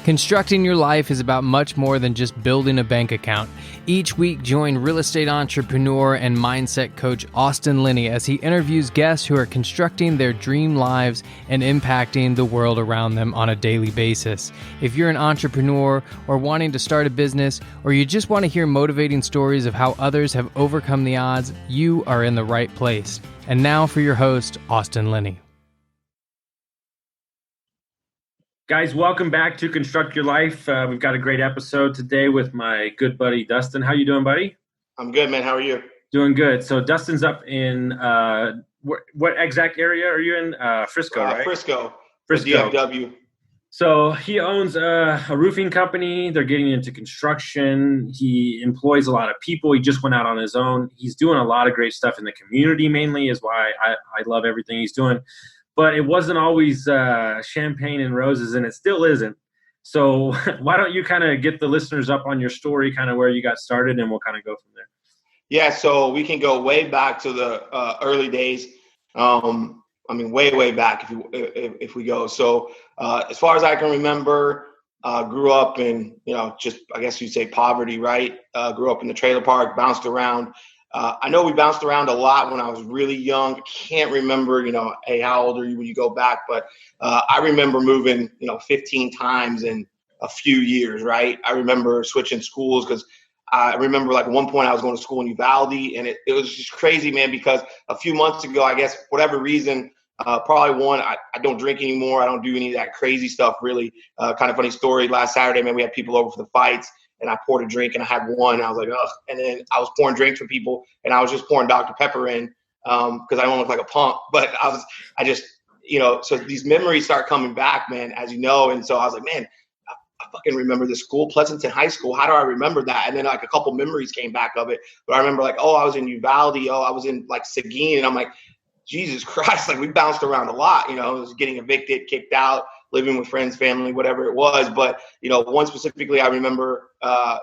Constructing your life is about much more than just building a bank account. Each week, join real estate entrepreneur and mindset coach Austin Linney as he interviews guests who are constructing their dream lives and impacting the world around them on a daily basis. If you're an entrepreneur or wanting to start a business, or you just want to hear motivating stories of how others have overcome the odds, you are in the right place. And now for your host, Austin Linney. Guys, welcome back to Construct Your Life. We've got a great episode today with my good buddy, Dustin. How you doing, buddy? I'm good, man. How are you? Doing good. So Dustin's up in, what exact area are you in? Frisco, right? Frisco. DFW. So he owns a roofing company. They're getting into construction. He employs a lot of people. He just went out on his own. He's doing a lot of great stuff in the community mainly is why I love everything he's doing. But it wasn't always champagne and roses, and it still isn't. So why don't you kind of get the listeners up on your story, kind of where you got started, and we'll kind of go from there. Yeah, so we can go way back to the early days. Way back if we go. So as far as I can remember, grew up in, just I guess you'd say poverty, right? Grew up in the trailer park, bounced around. I know we bounced around a lot when I was really young. Can't remember, hey, how old are you when you go back? But I remember moving, 15 times in a few years, right? I remember switching schools because I remember like at one point I was going to school in Uvalde, and it was just crazy, man, because a few months ago, I guess, for whatever reason, probably one, I don't drink anymore. I don't do any of that crazy stuff, really. Kind of funny story. Last Saturday, man, we had people over for the fights. And I poured a drink and I had one. And I was like, ugh. And then I was pouring drinks for people and I was just pouring Dr. Pepper in because I don't look like a punk. But so these memories start coming back, man, as you know. And so I was like, man, I fucking remember the school, Pleasanton High School. How do I remember that? And then like a couple memories came back of it. But I remember like, oh, I was in Uvalde. Oh, I was in like Seguin. And I'm like, Jesus Christ, like we bounced around a lot, I was getting evicted, kicked out, living with friends, family, whatever it was. But, one specifically I remember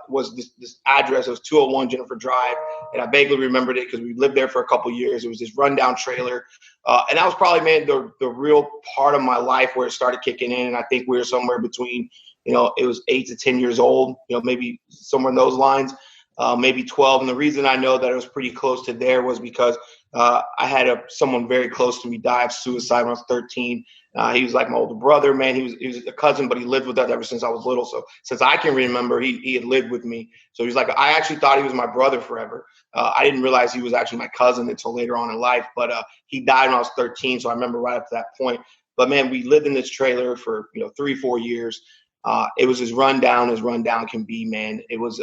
was this address. It was 201 Jennifer Drive. And I vaguely remembered it because we lived there for a couple of years. It was this rundown trailer. And that was probably, man, the real part of my life where it started kicking in. And I think we were somewhere between, it was 8 to 10 years old, maybe somewhere in those lines, maybe 12. And the reason I know that it was pretty close to there was because I had someone very close to me die of suicide when I was 13. He was like my older brother, man. He was a cousin, but he lived with us ever since I was little. So since I can remember, he had lived with me. So he's like, I actually thought he was my brother forever. I didn't realize he was actually my cousin until later on in life. But he died when I was 13, so I remember right up to that point. But man, we lived in this trailer for 3-4 years. It was as rundown can be, man. It was.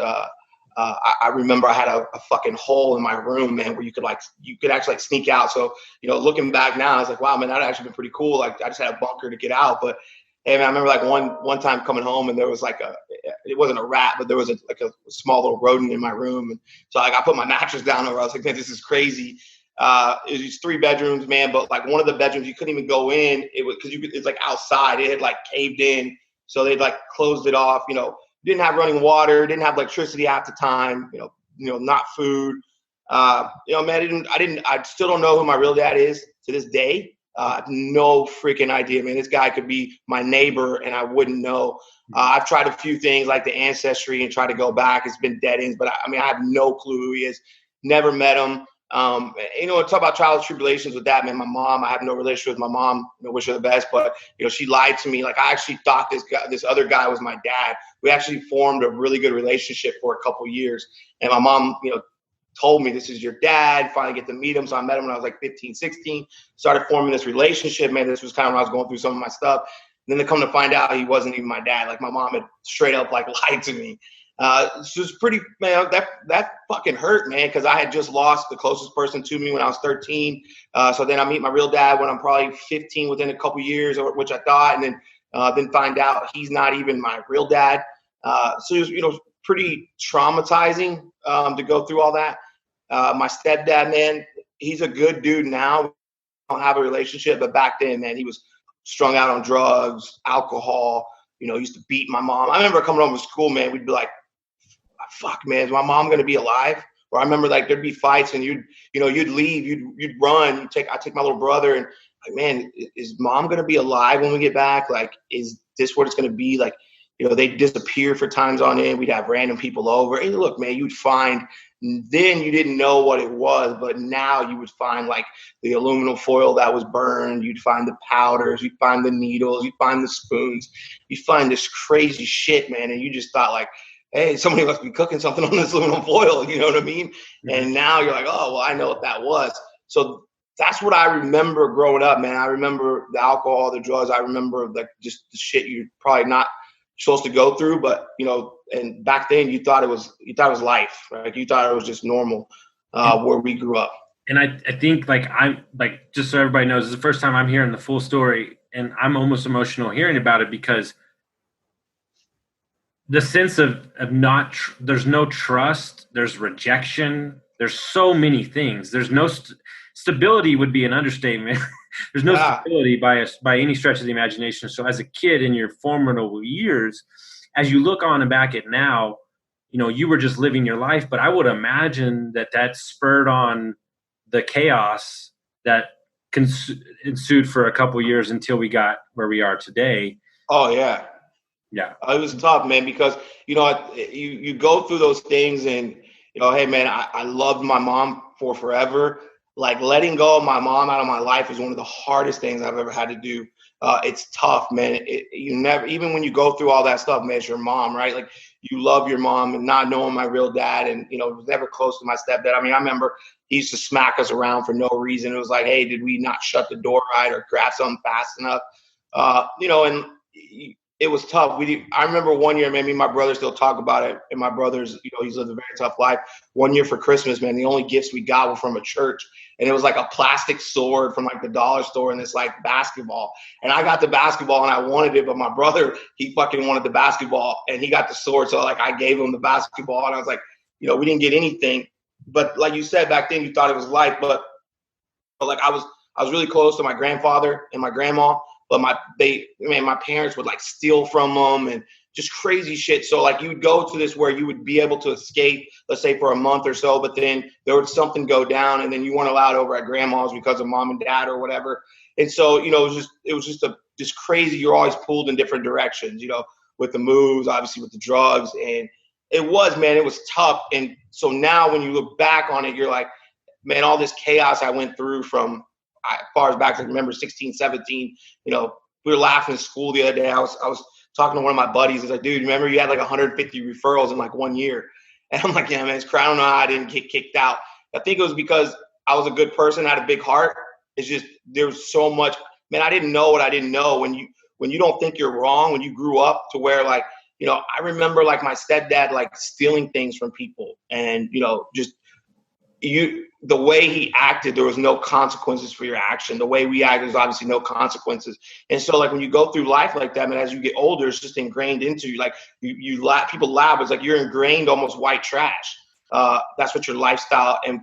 I remember I had a fucking hole in my room, man, where you could actually sneak out. So, looking back now, I was like, wow, man, that'd actually been pretty cool. Like I just had a bunker to get out. But hey, man, I remember like one time coming home and there was like it wasn't a rat, but there was a small little rodent in my room. And so like I put my mattress down over. I was like, man, this is crazy. It was 3 bedrooms, man. But like one of the bedrooms, you couldn't even go in. It was it's like outside. It had like caved in. So they'd like closed it off, Didn't have running water, didn't have electricity half the time, not food. Man, I still don't know who my real dad is to this day. I have no freaking idea, man. This guy could be my neighbor and I wouldn't know. I've tried a few things like the ancestry and try to go back. It's been dead ends, but I have no clue who he is. Never met him. Talk about trials and tribulations with that, man. My mom, I have no relationship with my mom. Wish her the best, but she lied to me. Like I actually thought this other guy was my dad. We actually formed a really good relationship for a couple years, and my mom, told me this is your dad. Finally get to meet him, so I met him when I was like 15, 16. Started forming this relationship, man. This was kind of when I was going through some of my stuff. And then to come to find out, he wasn't even my dad. Like my mom had straight up like lied to me. So it's pretty, man, that fucking hurt, man, because I had just lost the closest person to me when I was 13. So then I meet my real dad when I'm probably 15 within a couple years, which I thought, and then find out he's not even my real dad. So it was, pretty traumatizing to go through all that. My stepdad, man, he's a good dude now. We don't have a relationship, but back then, man, he was strung out on drugs, alcohol, used to beat my mom. I remember coming home from school, man, we'd be like, fuck, man, is my mom going to be alive? Or I remember like there'd be fights and you'd leave, you'd run, I'd take my little brother and like, man, is mom going to be alive when we get back? Like, is this what it's going to be? Like, they'd disappear for times on end. We'd have random people over. And look, man, you'd find, then you didn't know what it was, but now you would find like the aluminum foil that was burned. You'd find the powders, you'd find the needles, you'd find the spoons, you'd find this crazy shit, man. And you just thought like, hey, somebody must be cooking something on this aluminum foil, you know what I mean? Mm-hmm. And now you're like, oh, well, I know what that was. So that's what I remember growing up, man. I remember the alcohol, the drugs. I remember like just the shit you're probably not supposed to go through, but and back then you thought it was life, right? You thought it was just normal where we grew up. And I think like I'm like, just so everybody knows, this is the first time I'm hearing the full story, and I'm almost emotional hearing about it because the sense of not there's no trust, there's rejection, there's so many things. There's no stability would be an understatement. There's no stability by any stretch of the imagination. So as a kid in your formidable years, as you look on and back at now, you were just living your life. But I would imagine that spurred on the chaos that ensued for a couple years until we got where we are today. Oh, yeah. Yeah. It was tough, man, because, you go through those things and, hey, man, I loved my mom for forever. Like letting go of my mom out of my life is one of the hardest things I've ever had to do. It's tough, man. Even when you go through all that stuff, man, it's your mom, right? Like you love your mom and not knowing my real dad and, was never close to my stepdad. I mean, I remember he used to smack us around for no reason. It was like, hey, did we not shut the door right or grab something fast enough? And it was tough. I remember one year, man, me and my brother still talk about it. And my brother's, he's lived a very tough life. One year for Christmas, man, the only gifts we got were from a church. And it was like a plastic sword from like the dollar store and this like basketball. And I got the basketball and I wanted it, but my brother, he fucking wanted the basketball and he got the sword. So like I gave him the basketball and I was like, we didn't get anything. But like you said, back then you thought it was life. But like I was really close to my grandfather and my grandma. But my parents would like steal from them and just crazy shit. So like you would go to this where you would be able to escape, let's say for a month or so, but then there would something go down and then you weren't allowed over at grandma's because of mom and dad or whatever. And so, it was just crazy. You're always pulled in different directions, with the moves, obviously with the drugs. And it was tough. And so now when you look back on it, you're like, man, all this chaos I went through from as far as back as I remember 16, 17, we were laughing in school the other day. I was talking to one of my buddies. He's like, dude, remember you had like 150 referrals in like 1 year? And I'm like, yeah, man, it's crazy. I don't know how I didn't get kicked out. I think it was because I was a good person, I had a big heart. It's just, there was so much, man, I didn't know what I didn't know. When you don't think you're wrong, when you grew up to where like, I remember like my stepdad, like stealing things from people and, just the way he acted, there was no consequences for your action. The way we acted, there's obviously no consequences. And so like when you go through life like that, man, as you get older, it's just ingrained into you. Like you laugh, people laugh. It's like you're ingrained almost white trash. That's what your lifestyle. And,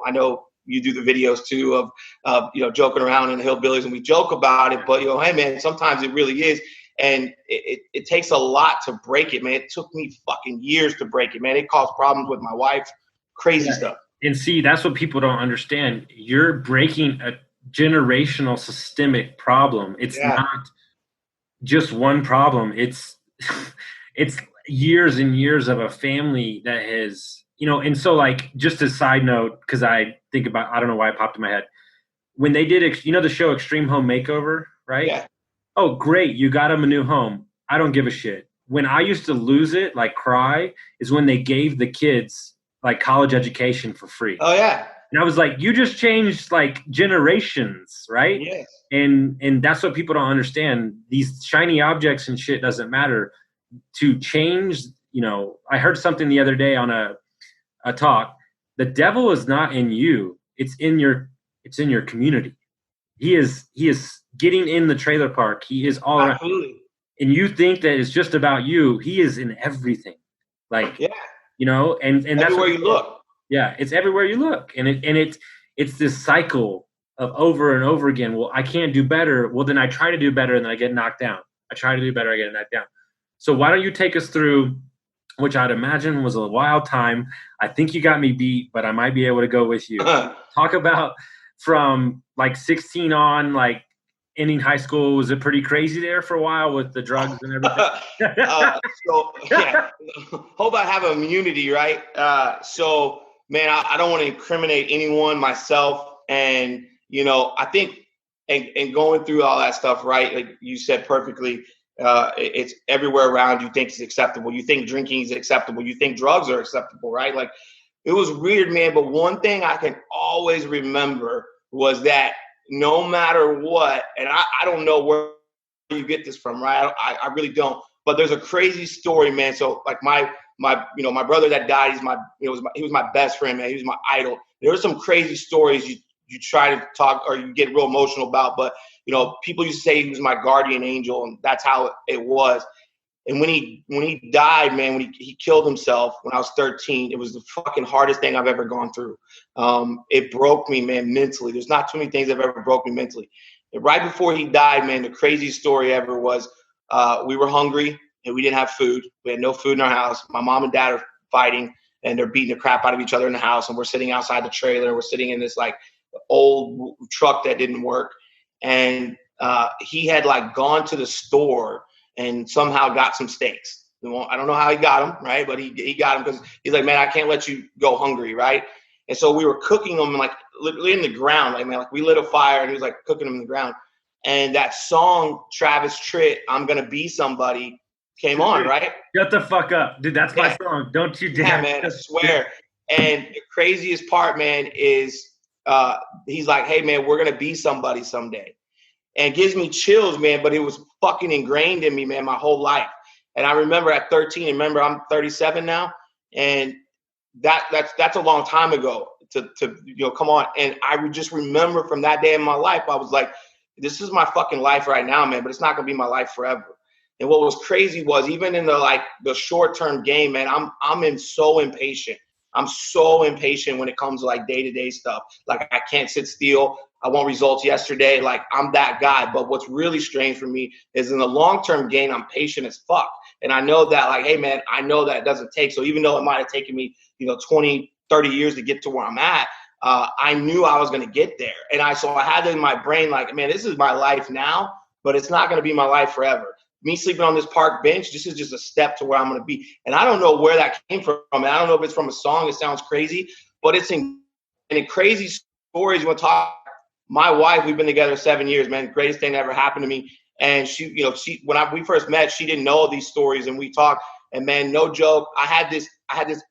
I know you do the videos too of joking around in the hillbillies and we joke about it, but hey man, sometimes it really is. And it takes a lot to break it, man. It took me fucking years to break it, man. It caused problems with my wife, crazy stuff. And see, that's what people don't understand. You're breaking a generational systemic problem. It's not just one problem. It's years and years of a family that has, and so like just a side note, because I think about, I don't know why it popped in my head. When they did, the show Extreme Home Makeover, right? Yeah. Oh, great. You got him a new home. I don't give a shit. When I used to lose it, like cry, is when they gave the kids like college education for free. Oh yeah. And I was like, you just changed like generations, right? Yes. And that's what people don't understand. These shiny objects and shit doesn't matter. To change, I heard something the other day on a talk. The devil is not in you. It's in your community. He is getting in the trailer park. He is all around. And you think that it's just about you. He is in everything. Like, yeah. And that's everywhere you look. Yeah, it's everywhere you look. And it's this cycle of over and over again. Well, I can't do better. Well, then I try to do better and then I get knocked down. I try to do better, I get knocked down. So why don't you take us through, which I'd imagine was a wild time. I think you got me beat, but I might be able to go with you. Talk about from like 16 on, like ending high school, was it pretty crazy there for a while with the drugs and everything? So yeah, hope I have immunity, right? So man, I don't want to incriminate anyone, myself, and I think, and going through all that stuff, right? Like you said perfectly, it's everywhere around you. Think it's acceptable. You think drinking is acceptable. You think drugs are acceptable, right? Like it was weird, man. But one thing I can always remember was that no matter what, and I don't know where you get this from, right? I really don't. But there's a crazy story, man. So like my brother that died, he was my best friend, man. He was my idol. There were some crazy stories you try to talk or you get real emotional about, but people used to say he was my guardian angel, and that's how it was. And when he died, man, when he killed himself when I was 13, it was the fucking hardest thing I've ever gone through. It broke me, man, mentally. There's not too many things that have ever broke me mentally. And right before he died, man, the craziest story ever was we were hungry and we didn't have food. We had no food in our house. My mom and dad are fighting and they're beating the crap out of each other in the house. And we're sitting outside the trailer. We're sitting in this like old truck that didn't work. And he had like gone to the store and somehow got some steaks. I don't know how he got them, right? But he got them because he's like, man, I can't let you go hungry, right? And so we were cooking them like literally in the ground. Like, man, like we lit a fire and he was like cooking them in the ground. And that song, Travis Tritt, I'm Gonna Be Somebody, came on, right? Shut the fuck up. Dude, that's my song. Don't you dare. Yeah, man, I swear. And the craziest part, man, is he's like, hey, man, we're going to be somebody someday. And it gives me chills, man, but it was fucking ingrained in me, man, my whole life. And I remember at 13, remember I'm 37 now, and that's a long time ago to come on. And I would just remember from that day in my life, I was like, this is my fucking life right now, man, but it's not going to be my life forever. And what was crazy was even in the short-term game, man, I'm so impatient. I'm so impatient when it comes to like day-to-day stuff. Like I can't sit still. I want results yesterday. Like I'm that guy. But what's really strange for me is in the long-term game, I'm patient as fuck. And I know that like, hey man, I know that it doesn't take. So even though it might've taken me, 20, 30 years to get to where I'm at, I knew I was going to get there. And I had it in my brain, like, man, this is my life now, but it's not going to be my life forever. Me sleeping on this park bench, this is just a step to where I'm going to be. And I don't know where that came from. And I don't know if it's from a song. It sounds crazy, but it's in crazy stories. You want to talk? My wife, we've been together 7 years, man. Greatest thing that ever happened to me. And she when we first met, she didn't know these stories, and we talked. And man, no joke, I had this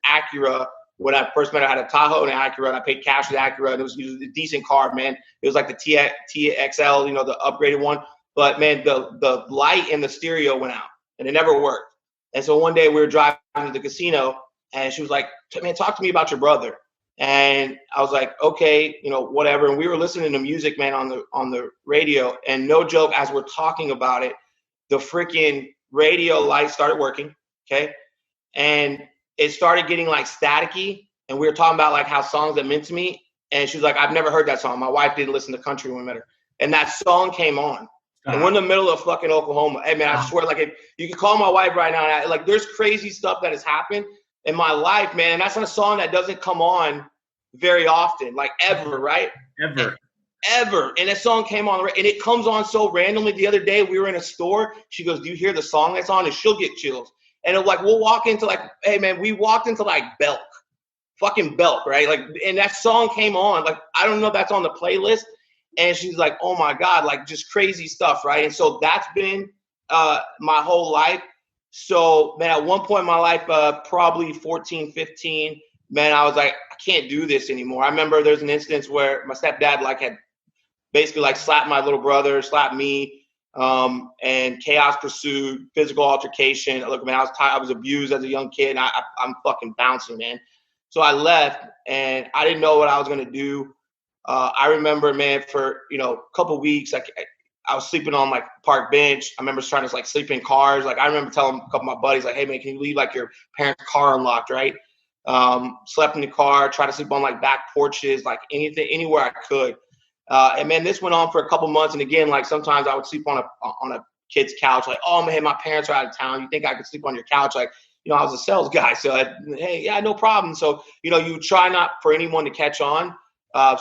Acura when I first met her. I had a Tahoe and an Acura, and I paid cash for the Acura, and it was a decent car, man. It was like the TXL, the upgraded one. But man, the light in the stereo went out, and it never worked. And so one day we were driving to the casino, and she was like, "Man, talk to me about your brother." And I was like, "Okay, whatever." And we were listening to music, man, on the radio. And no joke, as we're talking about it, the freaking radio light started working. Okay, and it started getting like staticky. And we were talking about like how songs that meant to me. And she was like, "I've never heard that song. My wife didn't listen to country when we met her." And that song came on. And we're in the middle of fucking Oklahoma. Hey, man, I swear, like, if you can call my wife right now, and there's crazy stuff that has happened in my life, man. And that's not a song that doesn't come on very often, like ever, right? Ever. And that song came on, and it comes on so randomly. The other day, we were in a store. She goes, "Do you hear the song that's on?" And she'll get chills. And we'll walk into hey, man, we walked into Belk, fucking Belk, right? Like, and that song came on. Like, I don't know if that's on the playlist. And she's like, "Oh my God," like just crazy stuff, right? And so that's been my whole life. So, man, at one point in my life, probably 14, 15, man, I was like, I can't do this anymore. I remember there's an instance where my stepdad had basically slapped my little brother, slapped me, and chaos pursued, physical altercation. Look, man, I was abused as a young kid, and I'm fucking bouncing, man. So I left, and I didn't know what I was going to do. I remember, man, for, a couple of weeks, I was sleeping on park bench. I remember trying to sleep in cars. I remember telling a couple of my buddies, "Hey man, can you leave your parents' car unlocked?" Right? Slept in the car, tried to sleep on back porches, anything, anywhere I could. And man, this went on for a couple months. And again, sometimes I would sleep on a kid's couch. "Oh man, my parents are out of town. You think I could sleep on your couch?" I was a sales guy, so hey, yeah, no problem. So you would try not for anyone to catch on.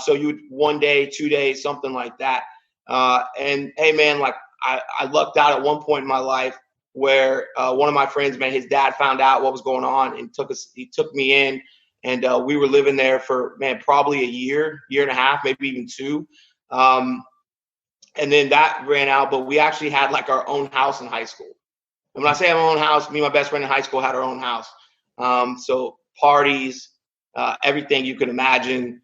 So you would 1 day, 2 days, something like that. And hey, man, like I lucked out at one point in my life where one of my friends, man, his dad found out what was going on and he took me in, and we were living there for, man, probably a year and a half, maybe even 2. And then that ran out, but we actually had like our own house in high school. And when I say our own house, me and my best friend in high school had our own house. So parties, everything you could imagine,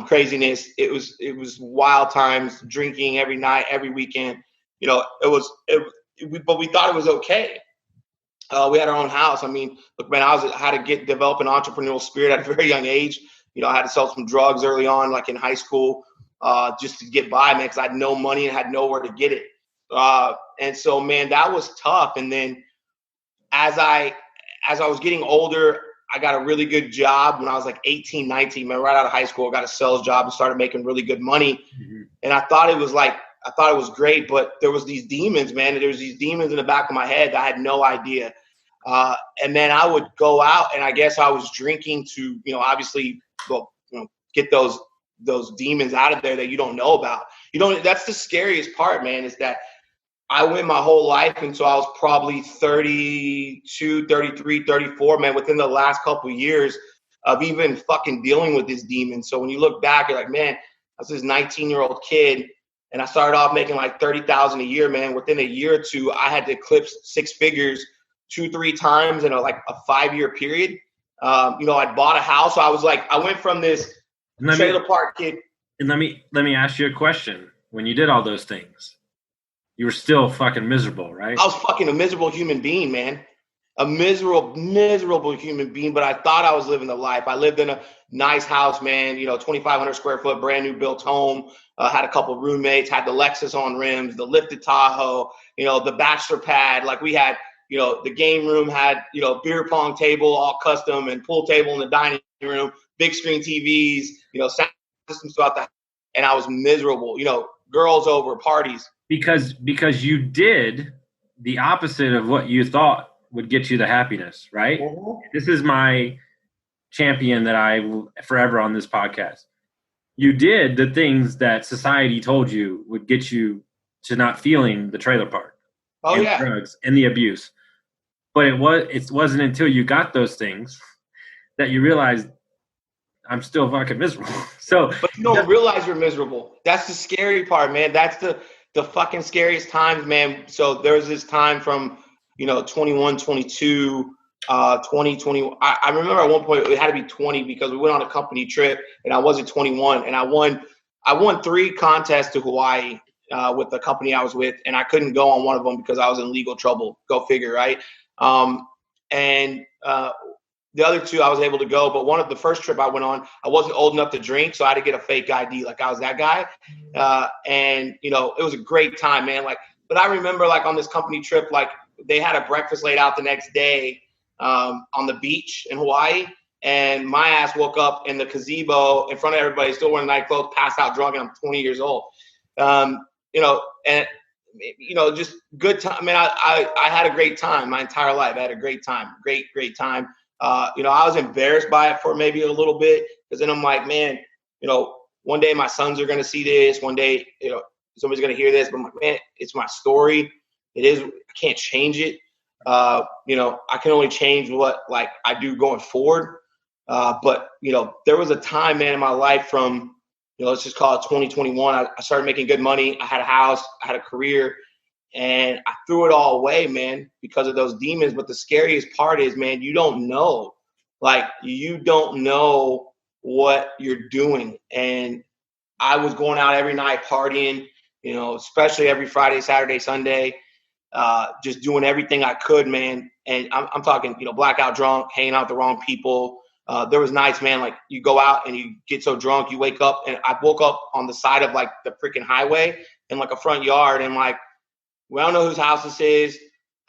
craziness. It was wild times, drinking every night, every weekend. You know, but we thought it was okay. We had our own house. I mean, look, man, I had to develop an entrepreneurial spirit at a very young age. You know, I had to sell some drugs early on, like in high school, just to get by, man, because I had no money and had nowhere to get it. And so, man, that was tough. And then as I was getting older, I got a really good job when I was like 18, 19, man, right out of high school. I got a sales job and started making really good money. Mm-hmm. And I thought it was great, but there was these demons, man. There was these demons in the back of my head that I had no idea. And then I would go out, and I guess I was drinking to, you know, obviously, get those demons out of there that you don't know about. That's the scariest part, man, is that I went my whole life until I was probably 32, 33, 34, man, within the last couple of years of even fucking dealing with this demon. So when you look back, you're like, man, I was this 19-year-old kid, and I started off making like $30,000 a year, man. Within a year or two, I had to eclipse 6 figures 2-3 times in a 5-year period. I bought a house. So I was like, I went from this trailer park kid. And let me ask you a question. When you did all those things, you were still fucking miserable, right? I was fucking a miserable human being, man. A miserable human being, but I thought I was living the life. I lived in a nice house, man, 2,500 square foot, brand new built home, had a couple of roommates, had the Lexus on rims, the lifted Tahoe, the bachelor pad. Like we had, the game room had, beer pong table, all custom, and pool table in the dining room, big screen TVs, sound systems throughout the house. And I was miserable, girls over, parties. Because you did the opposite of what you thought would get you the happiness, right? Mm-hmm. This is my champion that I will forever on this podcast. You did the things that society told you would get you to not feeling the trailer park. Oh, and yeah. The drugs and the abuse. But it wasn't until you got those things that you realized I'm still fucking miserable. But you don't realize you're miserable. That's the scary part, man. That's the fucking scariest times, man. So there was this time from 21, 22, 20, 20. I remember at one point it had to be 20 because we went on a company trip and I wasn't 21, and I won 3 contests to Hawaii with the company I was with, and I couldn't go on one of them because I was in legal trouble. Go figure, right? And the other 2 I was able to go, but the first trip I went on, I wasn't old enough to drink, so I had to get a fake ID, like I was that guy. And it was a great time, man. But I remember on this company trip, they had a breakfast laid out the next day on the beach in Hawaii, and my ass woke up in the gazebo in front of everybody, still wearing night clothes, passed out drunk, and I'm 20 years old. Just good time. Man, I had a great time my entire life. I had a great time, great time. I was embarrassed by it for maybe a little bit, because then I'm like, man, one day my sons are going to see this. One day, somebody's going to hear this. But I'm like, man, it's my story. It is. I can't change it. I can only change what I do going forward. But there was a time, man, in my life from, let's just call it 2021. I started making good money. I had a house. I had a career. And I threw it all away, man, because of those demons. But the scariest part is, man, you don't know. You don't know what you're doing. And I was going out every night partying, especially every Friday, Saturday, Sunday, just doing everything I could, man. And I'm talking, blackout drunk, hanging out with the wrong people. There was nights, man, you go out and you get so drunk, you wake up. And I woke up on the side of the freaking highway in a front yard, and we don't know whose house this is.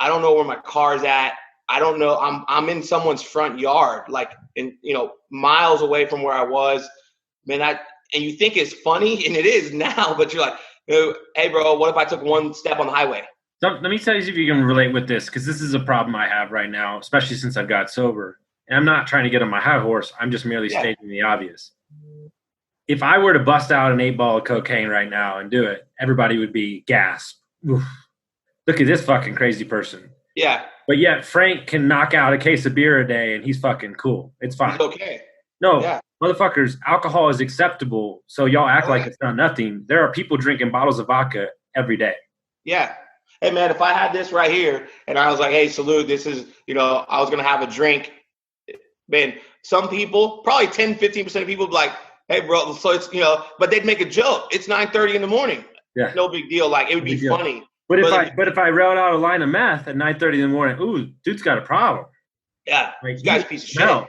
I don't know where my car's at. I don't know. I'm in someone's front yard, miles away from where I was. Man, and you think it's funny, and it is now, but you're like, hey, bro, what if I took one step on the highway? So let me tell you if you can relate with this, because this is a problem I have right now, especially since I've got sober. And I'm not trying to get on my high horse. I'm just merely stating the obvious. if I were to bust out an 8-ball of cocaine right now and do it, everybody would be gasp. Oof. Look at this fucking crazy person. Yeah. But yet Frank can knock out a case of beer a day and he's fucking cool. It's fine. It's okay. No, Yeah. motherfuckers, alcohol is acceptable. So y'all act like it's not nothing. There are people drinking bottles of vodka every day. Yeah. Hey, man, if I had this right here and I was like, hey, salute, this is, I was going to have a drink. Man, some people, probably 10, 15% of people would be like, hey, bro, so it's, but they'd make a joke. It's 9:30 in the morning. Yeah. No big deal. Like, it would be funny. But if I wrote out a line of meth at 9:30 in the morning, ooh, dude's got a problem. Yeah, like, this guy's a piece of shit.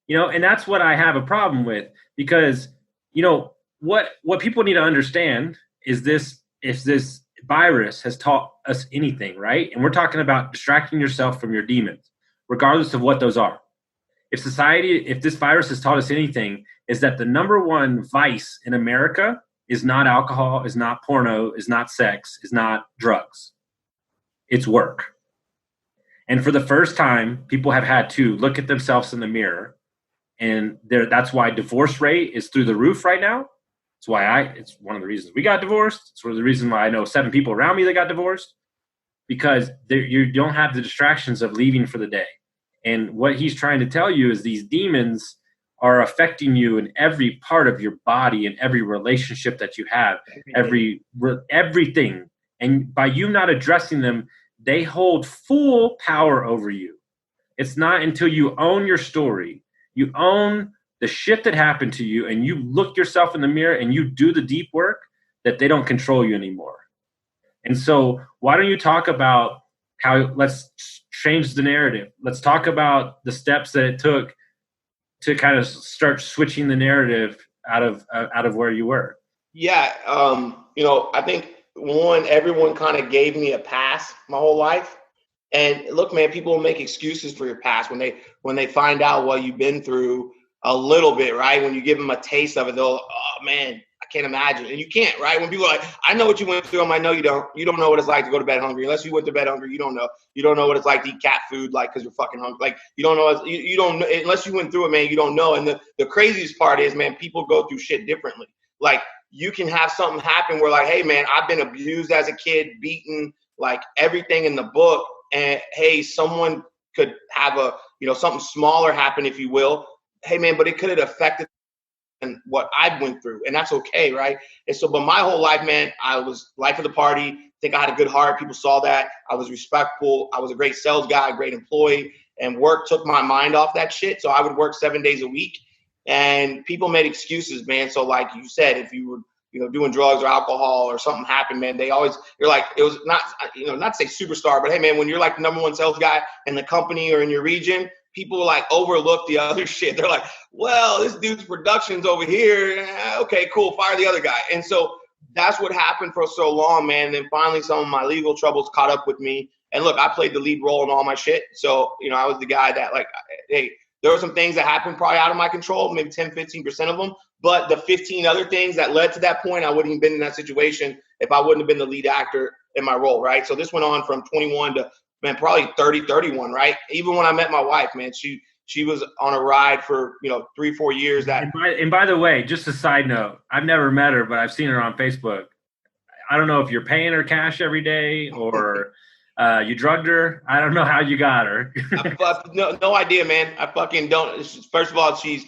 And that's what I have a problem with, because what people need to understand is this: if this virus has taught us anything, right? And we're talking about distracting yourself from your demons, regardless of what those are. If this virus has taught us anything, is that the number one vice in America is not alcohol, is not porno, is not sex, is not drugs. It's work. And for the first time, people have had to look at themselves in the mirror. And that's why divorce rate is through the roof right now. It's one of the reasons we got divorced. It's one of the reasons why I know 7 people around me that got divorced, because you don't have the distractions of leaving for the day. And what he's trying to tell you is these demons are affecting you in every part of your body and every relationship that you have, everything. And by you not addressing them, they hold full power over you. It's not until you own your story, you own the shit that happened to you, and you look yourself in the mirror and you do the deep work, that they don't control you anymore. And so why don't you talk about how, let's change the narrative. Let's talk about the steps that it took to kind of start switching the narrative out of where you were. Yeah. I think everyone kind of gave me a pass my whole life. And look, man, people will make excuses for your past when they find out what you've been through a little bit, right? When you give them a taste of it, they'll, oh man, I can't imagine. And you can't, right? When people are like, I know what you went through. I'm like, no, you don't. You don't know what it's like to go to bed hungry. Unless you went to bed hungry, you don't know. You don't know what it's like to eat cat food, like, because you're fucking hungry. Like, you don't know. You don't know, unless you went through it, man, you don't know. And the craziest part is, man, people go through shit differently. Like, you can have something happen where, like, hey, man, I've been abused as a kid, beaten, like everything in the book. And hey, someone could have something smaller happen, if you will. Hey, man, but it could have affected and what I went through, and that's okay, right? And so, but my whole life, man, I was life of the party. I think I had a good heart. People saw that. I was respectful. I was a great sales guy, a great employee, and work took my mind off that shit. So I would work 7 days a week, and people made excuses, man. So like you said, if you were, doing drugs or alcohol or something happened, man, you're like, it was not, not to say superstar, but hey, man, when you're like the number one sales guy in the company or in your region, people like overlook the other shit. They're like, well, this dude's production's over here. Okay, cool. Fire the other guy. And so that's what happened for so long, man. And then finally some of my legal troubles caught up with me. And look, I played the lead role in all my shit. So, I was the guy that like, hey, there were some things that happened probably out of my control, maybe 10, 15% of them. But the 15 other things that led to that point, I wouldn't have been in that situation if I wouldn't have been the lead actor in my role, right? So this went on from 21 to, man, probably 30, 31, right? Even when I met my wife, man, she was on a ride for, 3-4 years. And by the way, just a side note, I've never met her, but I've seen her on Facebook. I don't know if you're paying her cash every day or you drugged her. I don't know how you got her. No idea, man. I fucking don't. First of all, she's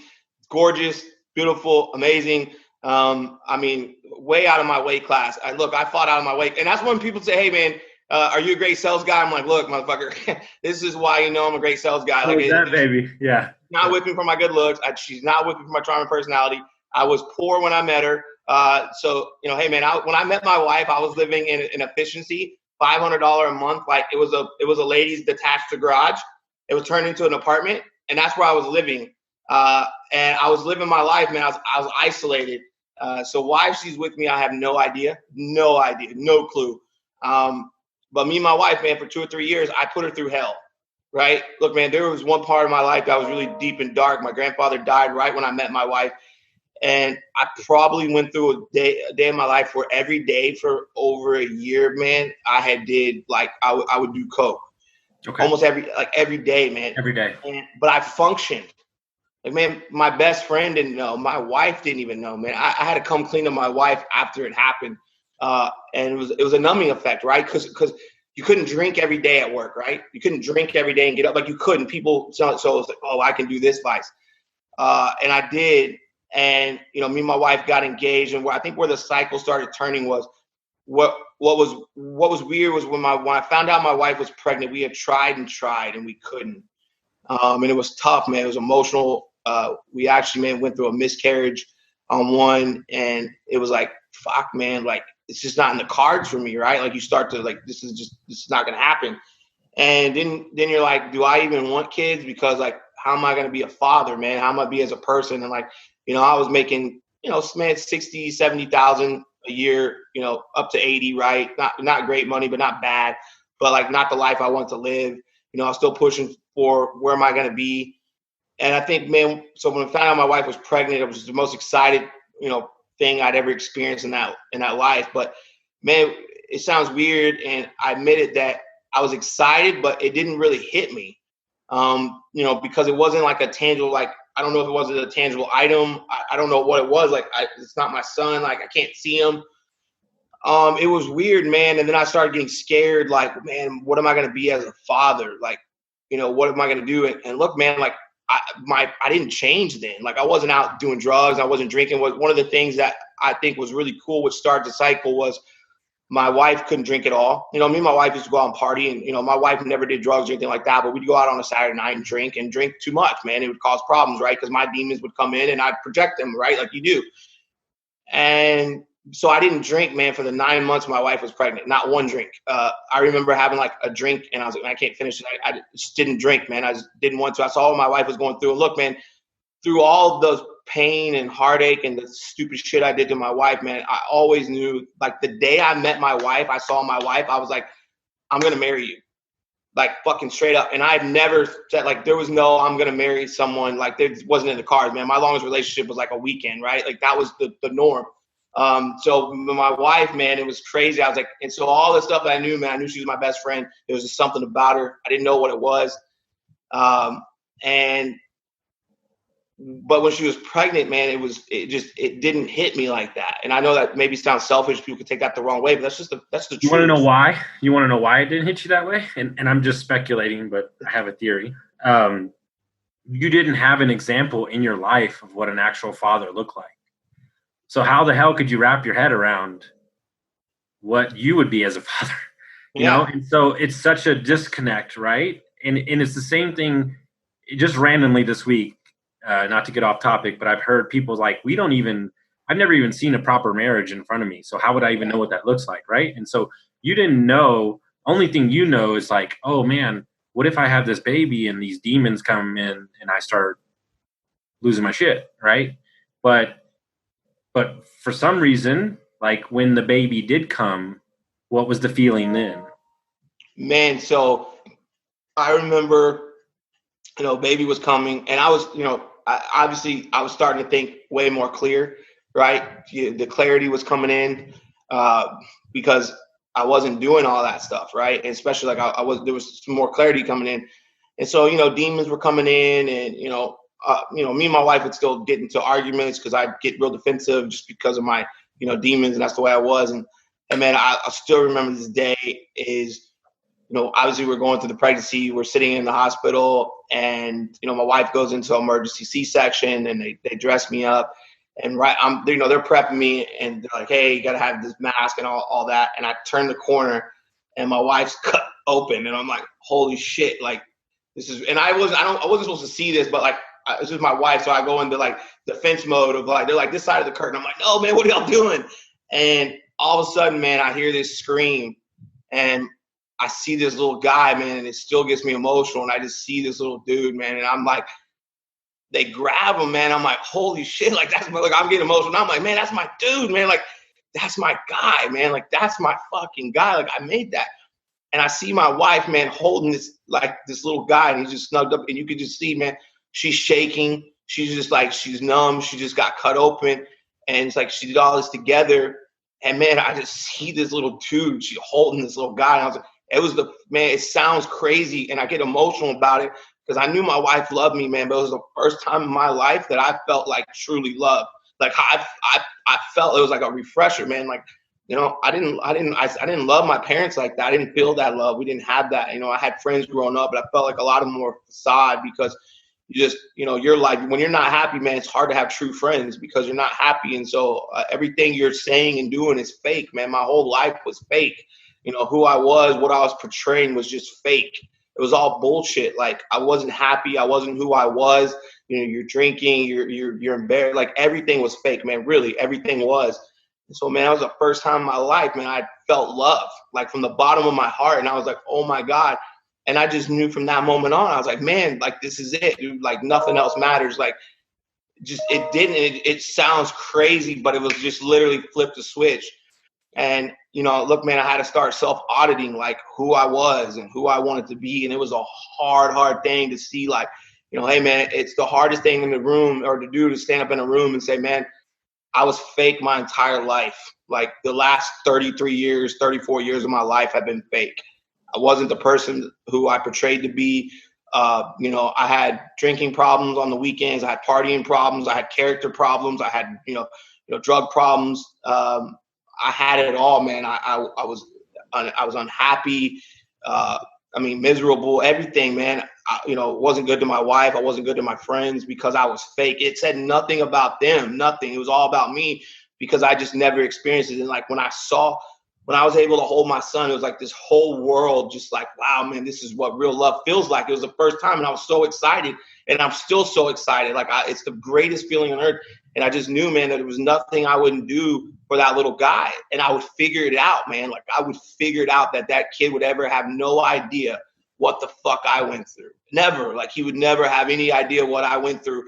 gorgeous, beautiful, amazing. I mean, way out of my weight class. I fought out of my weight. And that's when people say, hey, man, are you a great sales guy? I'm like, look, motherfucker, this is why I'm a great sales guy. Like, that baby, yeah. Not with me for my good looks. She's not with me for my charming personality. I was poor when I met her. So, hey, man, when I met my wife, I was living in efficiency, $500 a month. Like it was a ladies' detached garage. It was turned into an apartment, and that's where I was living. And I was living my life, man. I was isolated. So why she's with me, I have no idea, no clue. But me and my wife, man, for 2 or 3 years, I put her through hell, right? Look, man, there was one part of my life that was really deep and dark. My grandfather died right when I met my wife. And I probably went through a day in my life where every day for over a year, man, I would do coke. Okay. Almost every day, man. Every day. But I functioned. Like, man, my best friend didn't know. My wife didn't even know, man. I had to come clean to my wife after it happened. And it was a numbing effect, right? Because you couldn't drink every day at work, right? You couldn't drink every day and get up. Like, you couldn't. People, so it was like, oh, I can do this vice. And I did. And, me and my wife got engaged. And I think where the cycle started turning was what was weird was when I found out my wife was pregnant, we had tried and we couldn't. And it was tough, man. It was emotional. We actually, man, went through a miscarriage on one, and it was like, fuck, man, like, it's just not in the cards for me, right? Like, you start to like, this is not going to happen. And then you're like, do I even want kids? Because, like, how am I going to be a father, man? How am I be as a person? And, like, I was making, man, 60, 70,000 a year, up to 80, right? Not great money, but not bad, but, like, not the life I want to live. I was still pushing for where am I going to be. And I think, man, so when I found out my wife was pregnant, it was the most excited, thing I'd ever experienced in that life. But, man, it sounds weird. And I admitted that I was excited, but it didn't really hit me, because it wasn't like a tangible, like, I don't know if it wasn't a tangible item. I don't know what it was. Like, it's not my son. Like, I can't see him. It was weird, man. And then I started getting scared. Like, man, what am I going to be as a father? Like, what am I going to do? And look, man, like, I didn't change then. Like, I wasn't out doing drugs. I wasn't drinking. One of the things that I think was really cool, which started the cycle, was my wife couldn't drink at all. Me and my wife used to go out and party, and, my wife never did drugs or anything like that, but we'd go out on a Saturday night and drink too much, man. It would cause problems, right? Because my demons would come in and I'd project them, right? Like you do. And so I didn't drink, man, for the 9 months my wife was pregnant. Not one drink. I remember having like a drink and I was like, I can't finish it. I just didn't drink, man. I just didn't want to. I saw what my wife was going through. And look, man, through all those pain and heartache and the stupid shit I did to my wife, man, I always knew, like, the day I met my wife, I saw my wife, I was like, I'm going to marry you. Like, fucking straight up. And I've never said, like, there was no, I'm going to marry someone. Like, there wasn't in the cards, man. My longest relationship was like a weekend, right? Like, that was the norm. So my wife, man, it was crazy. I was like, and so all the stuff that I knew, man, I knew she was my best friend. There was just something about her. I didn't know what it was. But when she was pregnant, man, it didn't hit me like that. And I know that maybe sounds selfish. People could take that the wrong way, but that's the truth. You want to know why? You want to know why it didn't hit you that way? And I'm just speculating, but I have a theory. You didn't have an example in your life of what an actual father looked like. So how the hell could you wrap your head around what you would be as a father? You know? And so it's such a disconnect, right? And it's the same thing just randomly this week, not to get off topic, but I've heard people like, I've never even seen a proper marriage in front of me. So how would I even know what that looks like, right? And so you didn't know, only thing you know is like, oh man, what if I have this baby and these demons come in and I start losing my shit, right? But for some reason, like when the baby did come, what was the feeling then? Man, so I remember, baby was coming, and I was, I was starting to think way more clear, right? The clarity was coming in because I wasn't doing all that stuff, right? And especially like there was some more clarity coming in. And so, demons were coming in, and, me and my wife would still get into arguments because I'd get real defensive just because of my, demons, and that's the way I was. And man, I still remember this day is, obviously we're going through the pregnancy, we're sitting in the hospital, and, my wife goes into emergency C-section, and they dress me up, and they're prepping me, and they're like, hey, you got to have this mask and all that. And I turn the corner and my wife's cut open, and I'm like, holy shit. Like, this is, and I wasn't supposed to see this, but like, this is my wife. So I go into like defense mode of like, they're like this side of the curtain. I'm like, no, man, what are y'all doing? And all of a sudden, man, I hear this scream, and I see this little guy, man, and it still gets me emotional. And I just see this little dude, man, and I'm like, they grab him, man. I'm like, holy shit, like I'm getting emotional. And I'm like, man, that's my dude, man. Like, that's my guy, man. Like, that's my fucking guy. Like, I made that. And I see my wife, man, holding this little guy, and he's just snugged up, and you could just see, man, she's shaking. She's just like, she's numb. She just got cut open, and it's like she did all this together. And man, I just see this little dude, she holding this little guy. And I was like, it sounds crazy, and I get emotional about it because I knew my wife loved me, man, but it was the first time in my life that I felt like truly loved. Like I felt it was like a refresher, man. Like, I didn't love my parents like that. I didn't feel that love. We didn't have that. I had friends growing up, but I felt like a lot of them were facade because you just, your life, when you're not happy, man, it's hard to have true friends because you're not happy. And so everything you're saying and doing is fake, man. My whole life was fake. Who I was, what I was portraying was just fake. It was all bullshit. Like, I wasn't happy. I wasn't who I was. You're drinking, you're embarrassed. Like, everything was fake, man. Really, everything was. And so, man, that was the first time in my life, man, I felt love, like from the bottom of my heart. And I was like, oh my God. And I just knew from that moment on, I was like, man, like, this is it, dude. Like, nothing else matters. Like, just, it sounds crazy, but it was just literally flip the switch. And, look, man, I had to start self-auditing, like, who I was and who I wanted to be. And it was a hard thing to see, like, hey, man, it's the hardest thing in the room or to do, to stand up in a room and say, man, I was fake my entire life. Like, the last 34 years of my life have been fake. I wasn't the person who I portrayed to be. I had drinking problems on the weekends. I had partying problems. I had character problems. I had, drug problems. I had it all, man. I was unhappy. Miserable, everything, man. Wasn't good to my wife. I wasn't good to my friends because I was fake. It said nothing about them, nothing. It was all about me because I just never experienced it. And like, when I was able to hold my son, it was like this whole world just like, wow, man, this is what real love feels like. It was the first time, and I was so excited, and I'm still so excited. Like, it's the greatest feeling on earth. And I just knew, man, that there was nothing I wouldn't do for that little guy. And I would figure it out, man. Like, I would figure it out that kid would ever have no idea what the fuck I went through. Never. Like, he would never have any idea what I went through.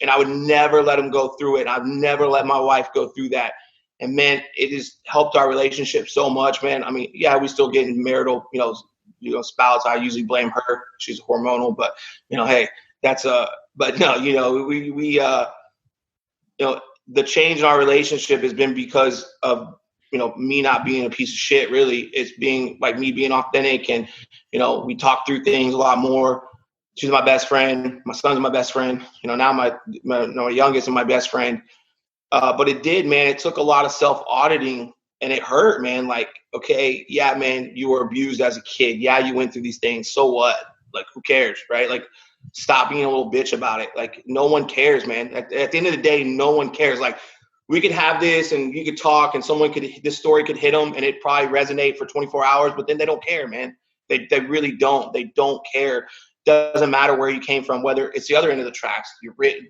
And I would never let him go through it. I'd never let my wife go through that. And, man, it has helped our relationship so much, man. I mean, yeah, we still getting marital, spouse. I usually blame her. She's hormonal, but, hey, that's but no, we the change in our relationship has been because of, me not being a piece of shit, really. It's being like me being authentic, and, we talk through things a lot more. She's my best friend. My son's my best friend. Now my youngest is my best friend. But it did, man. It took a lot of self-auditing, and it hurt, man. Like, okay, yeah, man, you were abused as a kid. Yeah, you went through these things. So what? Like, who cares, right? Like, stop being a little bitch about it. Like, no one cares, man. At the end of the day, no one cares. Like, we could have this, and you could talk, and this story could hit them, and it probably resonate for 24 hours, but then they don't care, man. They really don't. They don't care. Doesn't matter where you came from, whether it's the other end of the tracks.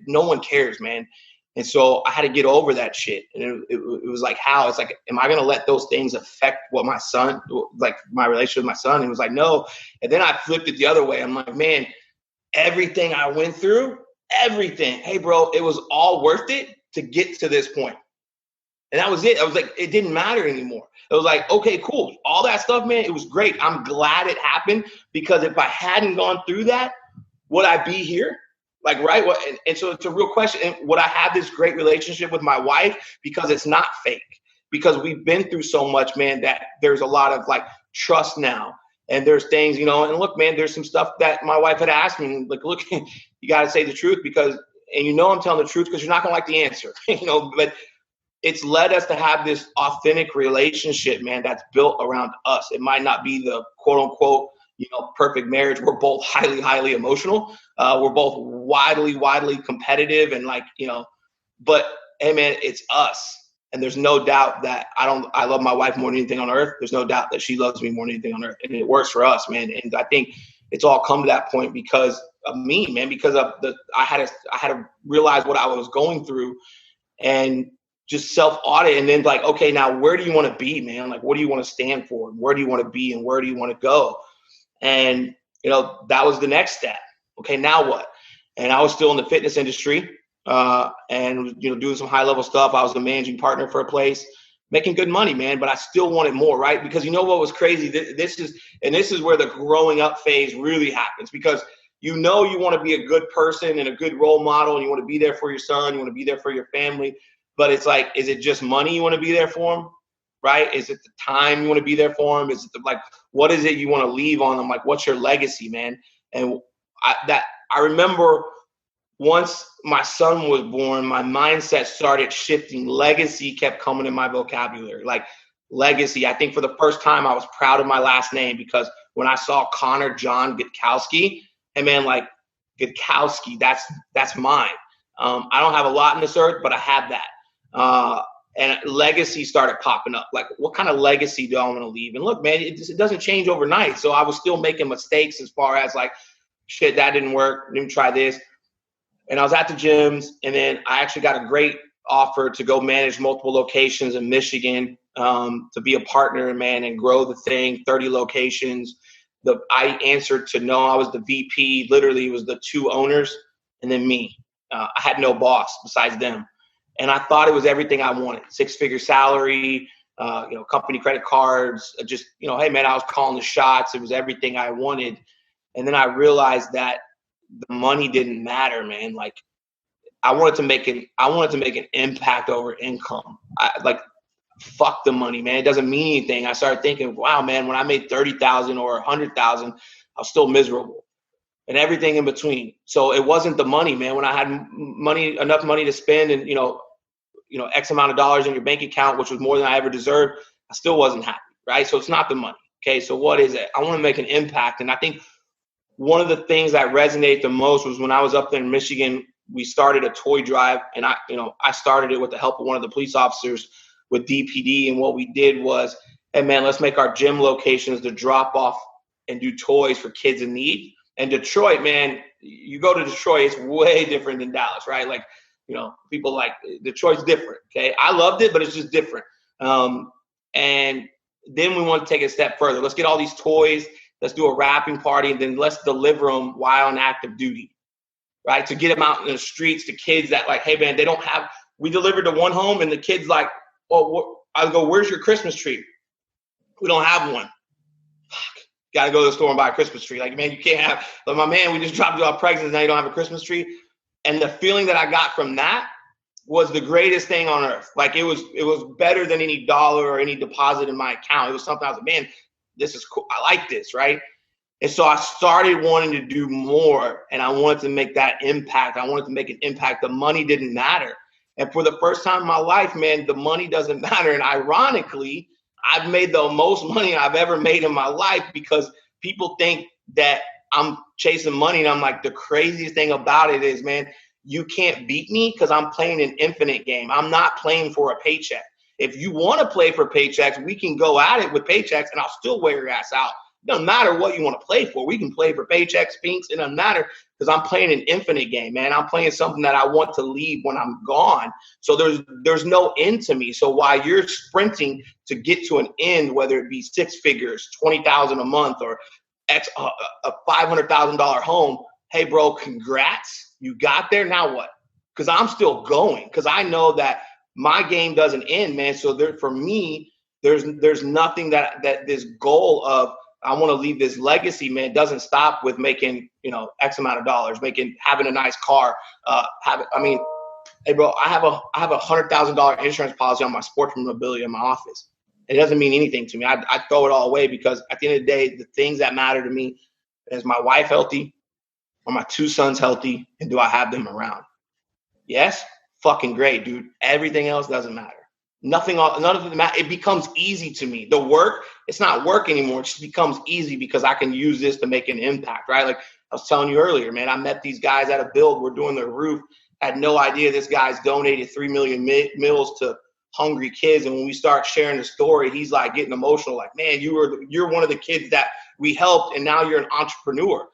No one cares, man. And so I had to get over that shit. And it was like, how? It's like, am I going to let those things affect what my son, like my relationship with my son? And it was like, no. And then I flipped it the other way. I'm like, man, everything I went through, everything. Hey, bro, it was all worth it to get to this point. And that was it. I was like, it didn't matter anymore. It was like, okay, cool. All that stuff, man, it was great. I'm glad it happened, because if I hadn't gone through that, would I be here? Like, right? And so it's a real question. And would I have this great relationship with my wife? Because it's not fake. Because we've been through so much, man, that there's a lot of like trust now. And there's things, and look, man, there's some stuff that my wife had asked me, like, look, you got to say the truth because I'm telling the truth because you're not going to like the answer, but it's led us to have this authentic relationship, man, that's built around us. It might not be the quote unquote, perfect marriage. We're both highly, highly emotional. We're both widely competitive and but hey, man, it's us. And there's no doubt that I love my wife more than anything on earth. There's no doubt that she loves me more than anything on earth. And it works for us, man. And I think it's all come to that point because of me, man, because of I had to realize what I was going through and just self-audit, and then like, okay, now where do you want to be, man? Like, what do you want to stand for? Where do you want to be and where do you want to go? And, that was the next step. Okay, now what? And I was still in the fitness industry and, doing some high level stuff. I was the managing partner for a place, making good money, man, but I still wanted more, right? Because what was crazy? This is where the growing up phase really happens, because you want to be a good person and a good role model, and you want to be there for your son, you want to be there for your family. But it's like, is it just money you want to be there for them? Right? Is it the time you want to be there for them? Is it what is it you want to leave on them? Like, what's your legacy, man? And I remember once my son was born, my mindset started shifting. Legacy kept coming in my vocabulary. Like legacy. I think for the first time I was proud of my last name, because when I saw Connor John Gutkowski, hey man, like Gutkowski, that's mine. I don't have a lot in this earth, but I have that. And legacy started popping up. Like, what kind of legacy do I want to leave? And look, man, it doesn't change overnight. So I was still making mistakes as far as like, shit, that didn't work. Let me try this. And I was at the gyms, and then I actually got a great offer to go manage multiple locations in Michigan, to be a partner, man, and grow the thing, 30 locations. I answered to no. I was the VP. Literally, it was the two owners and then me. I had no boss besides them. And I thought it was everything I wanted. 6-figure salary, company credit cards, just, hey man, I was calling the shots. It was everything I wanted. And then I realized that the money didn't matter, man. Like I wanted to make an impact over income. Fuck the money, man. It doesn't mean anything. I started thinking, wow, man, when I made 30,000 or 100,000, I was still miserable, and everything in between. So it wasn't the money, man. When I had enough money to spend, and X amount of dollars in your bank account, which was more than I ever deserved, I still wasn't happy, right? So it's not the money. Okay, so what is it? I want to make an impact. And I think one of the things that resonated the most was when I was up there in Michigan, we started a toy drive, and I started it with the help of one of the police officers with DPD. And what we did was, hey man, let's make our gym locations the drop off and do toys for kids in need. And Detroit, man, you go to Detroit, it's way different than Dallas, right? Like, people like Detroit's different. Okay. I loved it, but it's just different. And then we want to take it a step further. Let's get all these toys. Let's do a wrapping party, and then let's deliver them while on active duty, right? To get them out in the streets to kids that like, hey man, we delivered to one home, and the kid's like, I go, where's your Christmas tree? We don't have one. Fuck. Got to go to the store and buy a Christmas tree. Like, man, you can't have, like, my man, we just dropped you off Craigslist, now you don't have a Christmas tree. And the feeling that I got from that was the greatest thing on earth. Like, it was better than any dollar or any deposit in my account. It was something I was like, man, this is cool. I like this, right? And so I started wanting to do more, and I wanted to make that impact. I wanted to make an impact. The money didn't matter. And for the first time in my life, man, the money doesn't matter. And ironically, I've made the most money I've ever made in my life, because people think that I'm chasing money. And I'm like, the craziest thing about it is, man, you can't beat me because I'm playing an infinite game. I'm not playing for a paycheck. If you want to play for paychecks, we can go at it with paychecks, and I'll still wear your ass out. It doesn't matter what you want to play for. We can play for paychecks, pinks. It doesn't matter, because I'm playing an infinite game, man. I'm playing something that I want to leave when I'm gone. So there's no end to me. So while you're sprinting to get to an end, whether it be 6 figures, 20,000 a month, or a $500,000 home, hey, bro, congrats. You got there. Now what? Because I'm still going, because I know that my game doesn't end, man. So for me, there's nothing that this goal of, I want to leave this legacy, man, doesn't stop with making, X amount of dollars, having a nice car. Hey bro, I have a $100,000 insurance policy on my sports memorabilia in my office. It doesn't mean anything to me. I throw it all away, because at the end of the day, the things that matter to me is my wife healthy, are my 2 sons healthy, and do I have them around? Yes, fucking great, dude. Everything else doesn't matter. None of it matters. It becomes easy to me. The work, it's not work anymore. It just becomes easy because I can use this to make an impact, right? Like I was telling you earlier, man, I met these guys at a build. We're doing their roof. Had no idea this guy's donated 3 million meals to hungry kids. And when we start sharing the story, he's like getting emotional. Like, man, you're one of the kids that we helped, and now you're an entrepreneur.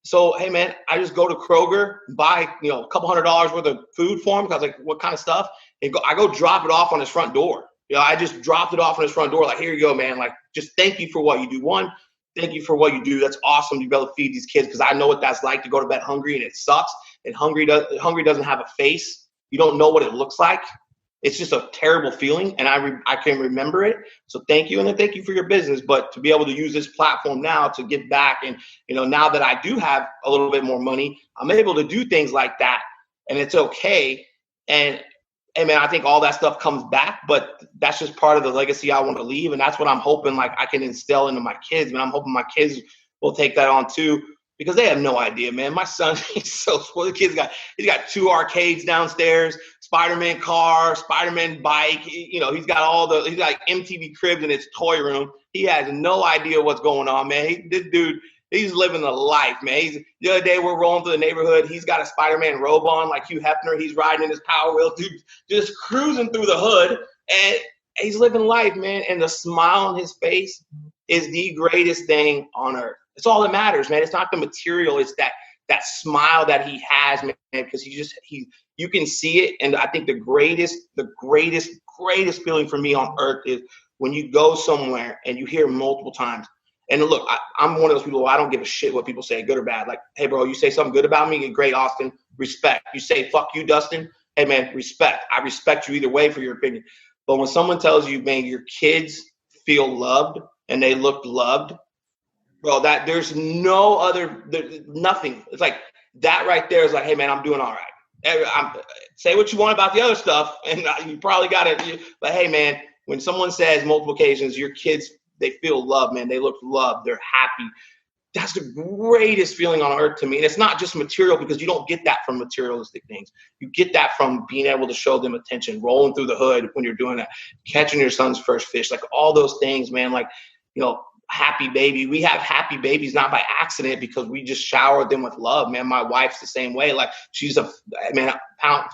So, hey, man, I just go to Kroger, buy, a couple $100 worth of food for him. Cause I was like, what kind of stuff? And I go drop it off on his front door. I just dropped it off on his front door. Like, here you go, man. Like, just thank you for what you do. One, thank you for what you do. That's awesome to be able to feed these kids, because I know what that's like to go to bed hungry, and it sucks. And hungry doesn't have a face. You don't know what it looks like. It's just a terrible feeling, and I can remember it. So thank you, and then thank you for your business. But to be able to use this platform now to give back, and now that I do have a little bit more money, I'm able to do things like that, and it's okay. And man, I think all that stuff comes back, but that's just part of the legacy I want to leave, and that's what I'm hoping like I can instill into my kids. And I'm hoping my kids will take that on too. because they have no idea, man. My son, he's so spoiled. He's got 2 arcades downstairs, Spider-Man car, Spider-Man bike. You know, he's got MTV cribs in his toy room. He has no idea what's going on, man. This dude, he's living the life, man. The other day we're rolling through the neighborhood. He's got a Spider-Man robe on like Hugh Hefner. He's riding in his Power Wheel, dude, just cruising through the hood. And he's living life, man. And the smile on his face is the greatest thing on earth. It's all that matters, man. It's not the material. It's that smile that he has, man, because you can see it. And I think the greatest feeling for me on earth is when you go somewhere and you hear multiple times. And look, I'm one of those people, I don't give a shit what people say, good or bad. Like, hey, bro, you say something good about me, great, Austin, respect. You say, fuck you, Dustin, hey, man, respect. I respect you either way for your opinion. But when someone tells you, man, your kids feel loved and they look loved, bro, that there's nothing. It's like that right there is like, hey, man, I'm doing all right. Say what you want about the other stuff, and you probably got it. But, hey, man, when someone says multiple occasions, your kids, they feel love, man. They look loved. They're happy. That's the greatest feeling on earth to me. And it's not just material, because you don't get that from materialistic things. You get that from being able to show them attention, rolling through the hood when you're doing that, catching your son's first fish, like all those things, man. Like, you know, happy baby. We have happy babies not by accident, because we just showered them with love, man. My wife's the same way. Like, she's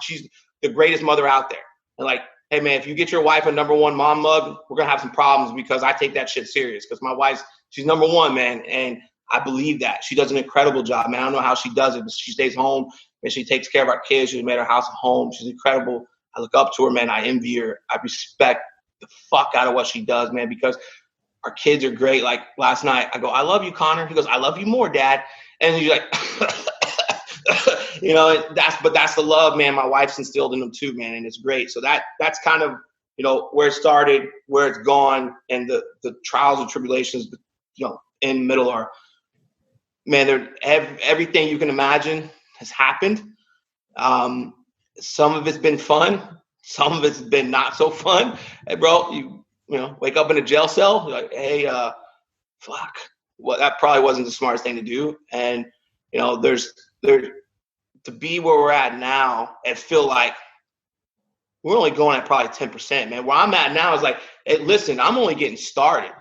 she's the greatest mother out there. And like, hey, man, if you get your wife a #1 mom mug, we're going to have some problems, because I take that shit serious, because my wife's, she's #1, man. And I believe that. She does an incredible job, man. I don't know how she does it, but she stays home and she takes care of our kids. She's made our house a home. She's incredible. I look up to her, man. I envy her. I respect the fuck out of what she does, man, because our kids are great. Like last night, I go, I love you, Connor. He goes, I love you more, Dad. And he's like, you know, that's the love, man. My wife's instilled in them too, man. And it's great. So that's kind of, you know, where it started, where it's gone, and the trials and tribulations, you know, in the middle are, man, everything you can imagine has happened. Some of it's been fun. Some of it's been not so fun. Hey, bro, you know, wake up in a jail cell. You're like, hey, fuck. Well, that probably wasn't the smartest thing to do. And, you know, there's to be where we're at now and feel like we're only going at probably 10%, man. Where I'm at now is like, hey, listen, I'm only getting started.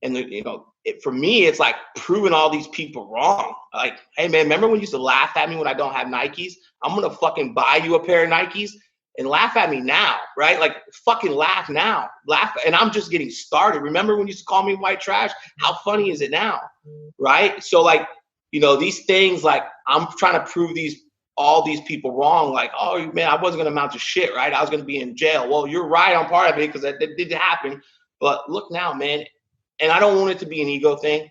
And, you know, for me, it's like proving all these people wrong. Like, hey, man, remember when you used to laugh at me when I don't have Nikes? I'm going to fucking buy you a pair of Nikes and laugh at me now, right? Like, fucking laugh now. Laugh, and I'm just getting started. Remember when you used to call me white trash? How funny is it now, right? So, like, you know, these things, like, I'm trying to prove all these people wrong. Like, oh, man, I wasn't going to amount to shit, right? I was going to be in jail. Well, you're right on part of it, because that did happen. But look now, man. And I don't want it to be an ego thing.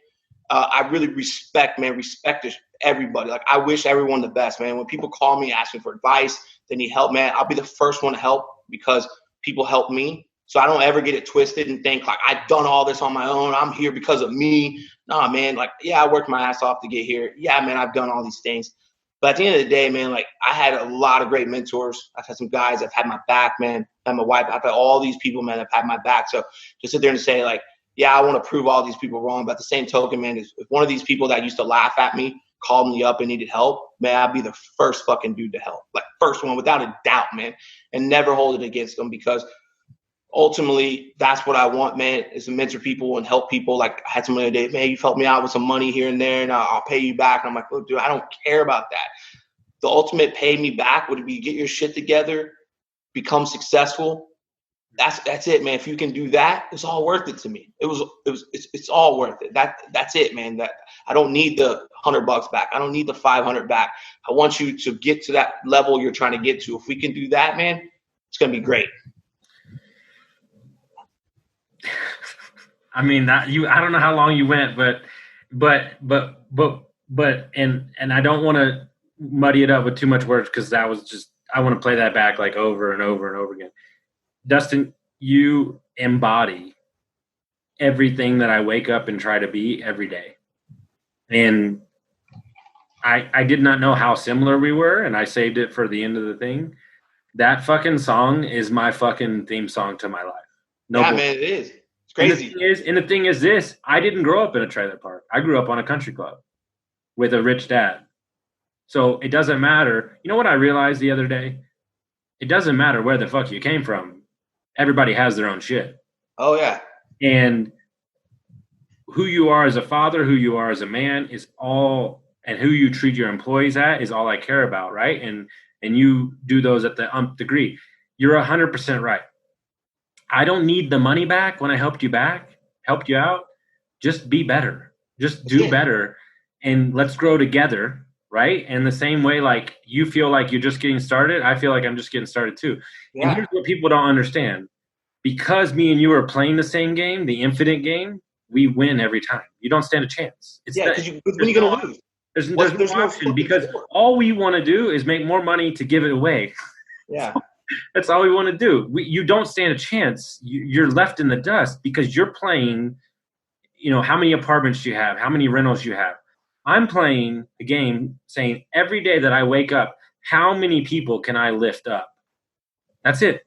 I really respect everybody. Like, I wish everyone the best, man. When people call me asking for advice, they need help, man, I'll be the first one to help, because people help me. So I don't ever get it twisted and think like I've done all this on my own. I'm here because of me. Nah, man. Like, yeah, I worked my ass off to get here. Yeah, man, I've done all these things. But at the end of the day, man, like, I had a lot of great mentors. I've had some guys that have had my back, man. I've had my wife. I've had all these people, man, that have had my back. So to sit there and say, like, yeah, I want to prove all these people wrong. But at the same token, man, if one of these people that used to laugh at me called me up and needed help, man, I'd be the first fucking dude to help. Like, first one, without a doubt, man. And never hold it against them, because ultimately that's what I want, man, is to mentor people and help people. Like, I had someone the other day, man, you've helped me out with some money here and there, and I'll pay you back. And I'm like, look, dude, I don't care about that. The ultimate pay me back would be get your shit together, become successful. That's it, man. If you can do that, it's all worth it to me. It's all worth it. That's it, man. That I don't need the $100 back. I don't need the 500 back. I want you to get to that level you're trying to get to. If we can do that, man, it's going to be great. I mean, I don't know how long you went, but I don't want to muddy it up with too much words, because that was just, I want to play that back like over and over and over again. Dustin, you embody everything that I wake up and try to be every day. And I did not know how similar we were, and I saved it for the end of the thing. That fucking song is my fucking theme song to my life. No, yeah, man, it is. It's crazy. And the thing is this, I didn't grow up in a trailer park. I grew up on a country club. with a rich dad. So it doesn't matter. You know what I realized the other day? It doesn't matter where the fuck you came from. Everybody has their own shit. Oh, yeah. And who you are as a father, who you are as a man is all, and who you treat your employees at is all I care about, right? And you do those at the nth degree. You're 100% right. I don't need the money back when I helped you out. Just be better. Just do better, and let's grow together, right? And the same way, like, you feel like you're just getting started, I feel like I'm just getting started too. Yeah. And here's what people don't understand. Because me and you are playing the same game, the infinite game, we win every time. You don't stand a chance. Because when are you going to lose? There's no option, because all we want to do is make more money to give it away. Yeah. That's all we want to do. You don't stand a chance. You're left in the dust because you're playing, how many apartments you have, how many rentals you have. I'm playing the game saying every day that I wake up, how many people can I lift up? That's it.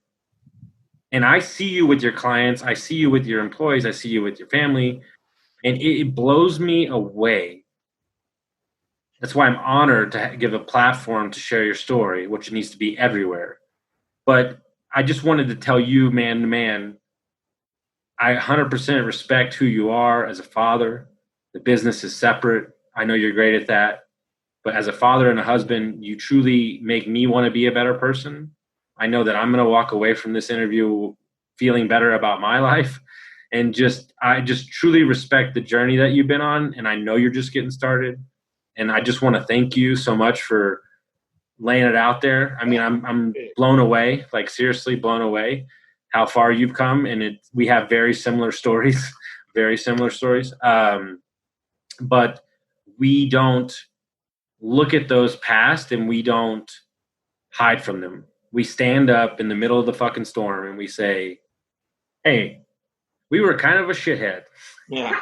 And I see you with your clients. I see you with your employees. I see you with your family. And it blows me away. That's why I'm honored to give a platform to share your story, which needs to be everywhere. But I just wanted to tell you, man to man, I 100% respect who you are as a father. The business is separate. I know you're great at that. But as a father and a husband, you truly make me want to be a better person. I know that I'm going to walk away from this interview feeling better about my life. And I just truly respect the journey that you've been on. And I know you're just getting started. And I just want to thank you so much for laying it out there. I mean, I'm blown away, like seriously blown away how far you've come. And we have very similar stories, but we don't look at those past and we don't hide from them. We stand up in the middle of the fucking storm and we say, hey, we were kind of a shithead. Yeah.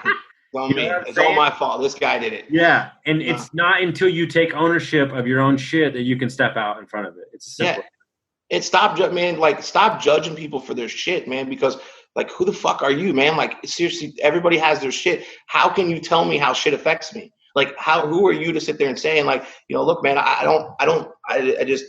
It's all my fault. This guy did it. Yeah. And it's not until you take ownership of your own shit that you can step out in front of it. It's simple. Yeah. And stop judging people for their shit, man, because like, who the fuck are you, man? Like, seriously, everybody has their shit. How can you tell me how shit affects me? Like, who are you to sit there and say, and like, look, man, I just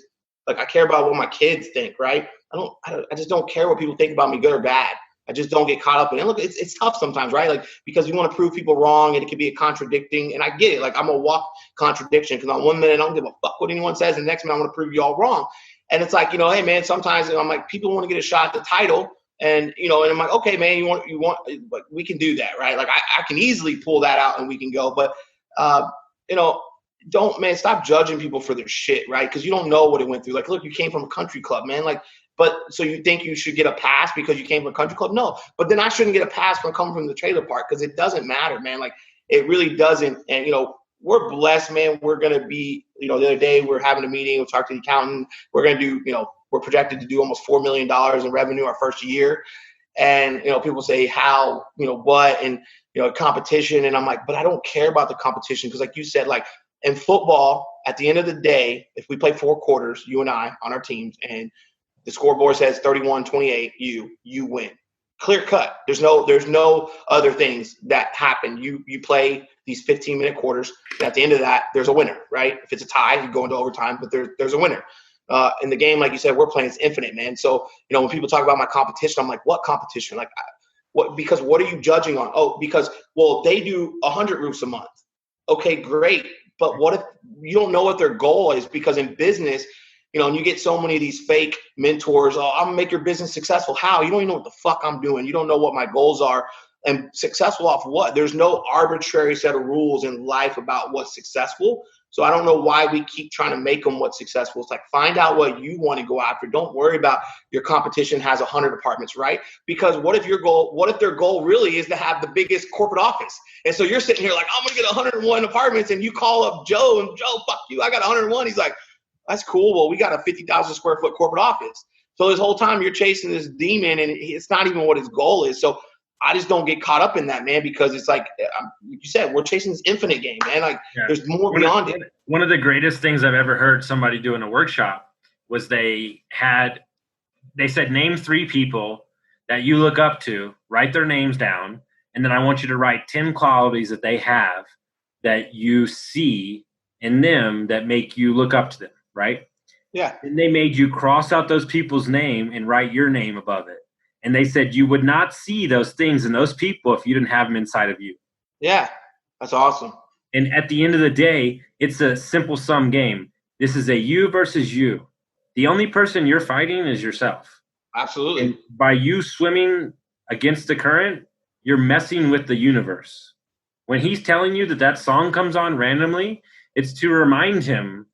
like, I care about what my kids think, right? I just don't care what people think about me, good or bad. I just don't get caught up in it. And look, it's tough sometimes, right? Like, because you want to prove people wrong and it can be a contradicting. And I get it. Like, I'm a walk contradiction because on one minute I don't give a fuck what anyone says, and the next minute I want to prove you all wrong. And it's like, hey man, sometimes I'm like, people want to get a shot at the title, and and I'm like, okay, man, you want, like, we can do that, right? Like, I can easily pull that out and we can go, but stop judging people for their shit, right? Because you don't know what it went through. Like, look, you came from a country club, man. Like, but so you think you should get a pass because you came from a country club? No, but then I shouldn't get a pass for coming from the trailer park, because it doesn't matter, man. Like, it really doesn't. And we're blessed, man. We're gonna be, the other day we're having a meeting. We'll talk to the accountant. We're gonna do, we're projected to do almost $4 million in revenue our first year. And people say how, what, and competition. And I'm like, but I don't care about the competition, because like you said, like in football, at the end of the day, if we play 4 quarters, you and I on our teams, and the scoreboard says 31-28, you win. Clear cut. There's no other things that happen. You play these 15-minute quarters, and at the end of that, there's a winner, right? If it's a tie, you go into overtime, but there's a winner. In the game, like you said, we're playing, it's infinite, man. So, when people talk about my competition, I'm like, what competition? Like, because what are you judging on? Oh, because, well, they do 100 roofs a month. Okay, great. But what if you don't know what their goal is? Because in business, and you get so many of these fake mentors. Oh, I'm gonna make your business successful. How? You don't even know what the fuck I'm doing. You don't know what my goals are. And successful off what? There's no arbitrary set of rules in life about what's successful. So I don't know why we keep trying to make them what's successful. It's like, find out what you want to go after. Don't worry about your competition has 100 apartments, right? Because what if their goal really is to have the biggest corporate office? And so you're sitting here like, I'm going to get 101 apartments, and you call up Joe, and Joe, fuck you, I got 101. He's like, that's cool. Well, we got a 50,000 square foot corporate office. So this whole time you're chasing this demon, and it's not even what his goal is. So I just don't get caught up in that, man, because it's like you said, we're chasing this infinite game, man. Like, there's more beyond it. One of the greatest things I've ever heard somebody do in a workshop was they said, name 3 people that you look up to, write their names down, and then I want you to write 10 qualities that they have that you see in them that make you look up to them, right? Yeah. And they made you cross out those people's name and write your name above it. And they said you would not see those things in those people if you didn't have them inside of you. Yeah. That's awesome. And at the end of the day, it's a simple sum game. This is a you versus you. The only person you're fighting is yourself. Absolutely. And by you swimming against the current, you're messing with the universe. When he's telling you that song comes on randomly, it's to remind him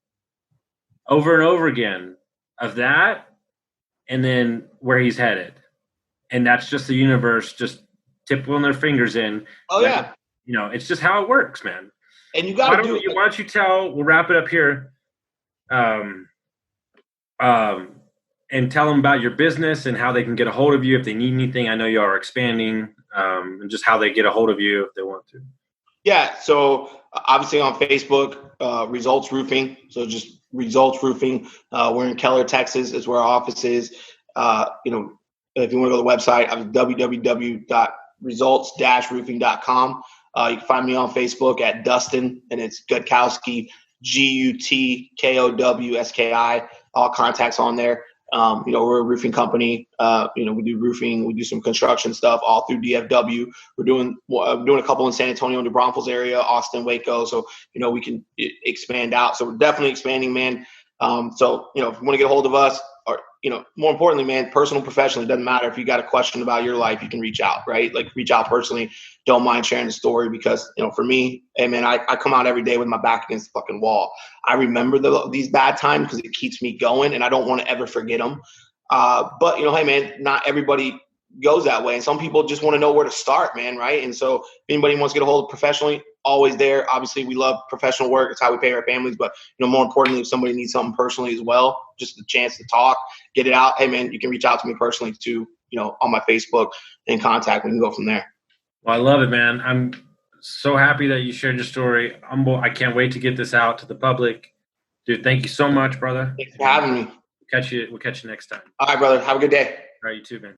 over and over again of that and then where he's headed. And that's just the universe just tipping their fingers in. Oh, yeah. You know, it's just how it works, man. And you got to do it. Why don't you we'll wrap it up here, and tell them about your business and how they can get a hold of you if they need anything. I know you are expanding, and just how they get a hold of you if they want to. Yeah. So obviously on Facebook, Results Roofing. So just Results Roofing. We're in Keller, Texas is where our office is. You know, if you want to go to the website, www.results-roofing.com. You can find me on Facebook at Dustin, and it's Gutkowski, Gutkowski. All contacts on there. You know, we're a roofing company. You know, we do roofing, we do some construction stuff all through DFW. We're doing a couple in San Antonio, New Braunfels area, Austin, Waco. So, you know, we can expand out. So we're definitely expanding, man. So, you know, if you want to get a hold of us, or, you know, more importantly, man, personal, professional, it doesn't matter. If you got a question about your life, you can reach out, right? Like, reach out personally. Don't mind sharing the story because, you know, for me, hey, man, I come out every day with my back against the fucking wall. I remember these bad times because it keeps me going, and I don't want to ever forget them. But, you know, hey, man, not everybody goes that way. And some people just want to know where to start, man, right? And so if anybody wants to get a hold of professionally, always there. Obviously, we love professional work. It's how we pay our families. But, you know, more importantly, if somebody needs something personally as well, just a chance to talk, get it out. Hey, man, you can reach out to me personally too, you know, on my Facebook and contact. We can go from there. Well, I love it, man. I'm so happy that you shared your story. I can't wait to get this out to the public. Dude, thank you so much, brother. Thanks for having me. We'll catch you next time. All right, brother. Have a good day. All right, you too, man.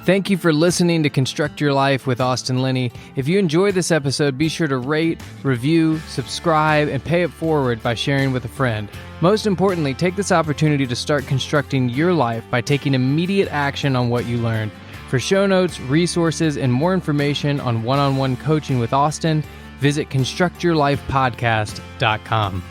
Thank you for listening to Construct Your Life with Austin Linney. If you enjoyed this episode, be sure to rate, review, subscribe, and pay it forward by sharing with a friend. Most importantly, take this opportunity to start constructing your life by taking immediate action on what you learned. For show notes, resources, and more information on one-on-one coaching with Austin, visit constructyourlifepodcast.com.